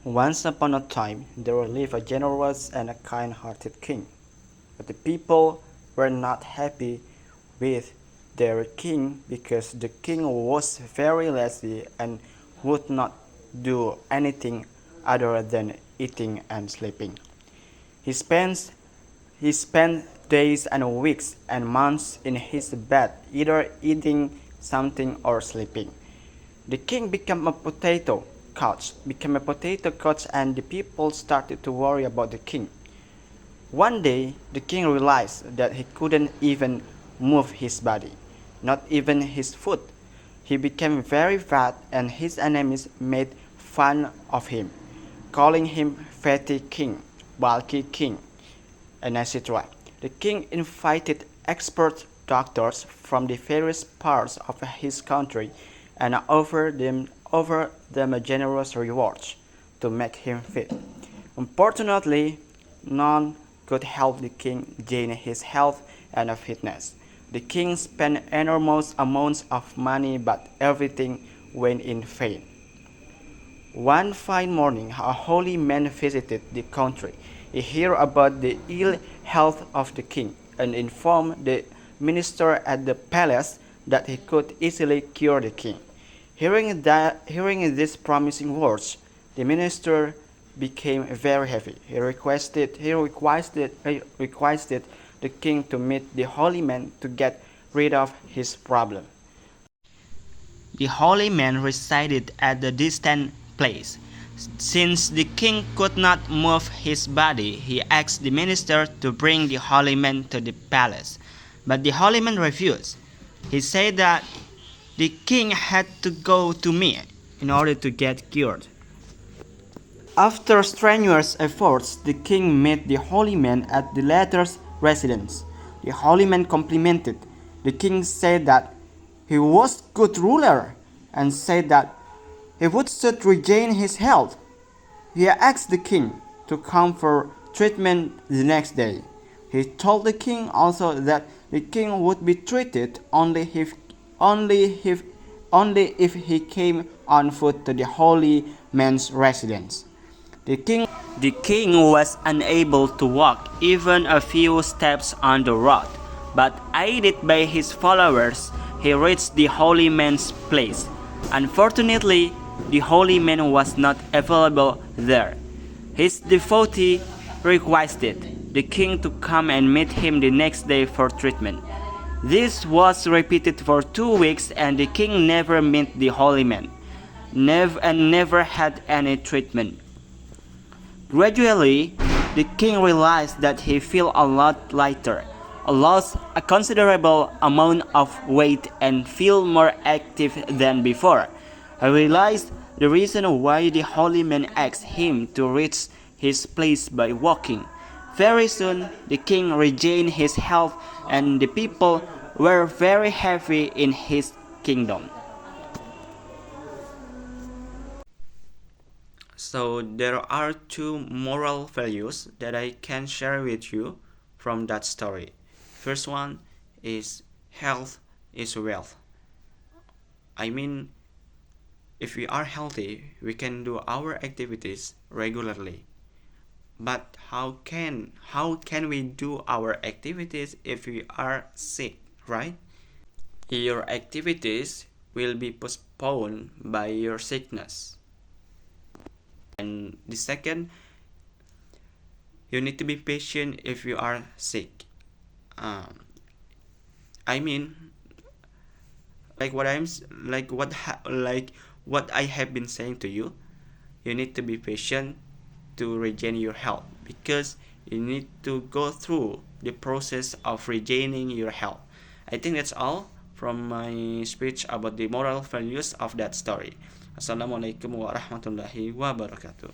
Once upon a time, there lived a generous and a kind-hearted king. But the people were not happy with their king because the king was very lazy and would not do anything other than eating and sleeping. He spent he spent days and weeks and months in his bed, either eating something or sleeping. The king became a potato couch, and the people started to worry about the king. One day, the king realized that he couldn't even move his body, not even his foot. He became very fat, and his enemies made fun of him, calling him Fatty King, Bulky King, and etc. The king invited expert doctors from the various parts of his country and offered them a generous rewards to make him fit. Unfortunately, none could help the king gain his health and fitness. The king spent enormous amounts of money, but everything went in vain. One fine morning, a holy man visited the country. He heard about the ill health of the king and informed the minister at the palace that he could easily cure the king. Hearing these promising words, the minister became very happy. He requested the king to meet the holy man to get rid of his problem. The holy man resided at a distant place. Since the king could not move his body, he asked the minister to bring the holy man to the palace. But the holy man refused. He said that the king had to go to me in order to get cured. After strenuous efforts, the king met the holy man at the latter's residence. The holy man complimented the king, said that he was a good ruler, and said that he would soon regain his health. He asked the king to come for treatment the next day. He told the king also that the king would be treated only if he came on foot to the holy man's residence. The king was unable to walk even a few steps on the road, but aided by his followers, he reached the holy man's place. Unfortunately, the holy man was not available there. His devotee requested the king to come and meet him the next day for treatment. This was repeated for 2 weeks, and the king never met the holy man, never had any treatment. Gradually, the king realized that he felt a lot lighter, lost a considerable amount of weight, and feel more active than before. I realized the reason why the holy man asked him to reach his place by walking. Very soon, the king regained his health, and the people were very happy in his kingdom. So there are 2 moral values that I can share with you from that story. First one is health is wealth. I mean, if we are healthy, we can do our activities regularly. But how can we do our activities if we are sick, right? Your activities will be postponed by your sickness. And the second, you need to be patient if you are sick. I mean, what I have been saying to you, you need to be patient to regain your health, because you need to go through the process of regaining your health. I think that's all from my speech about the moral values of that story. Assalamualaikum warahmatullahi wabarakatuh.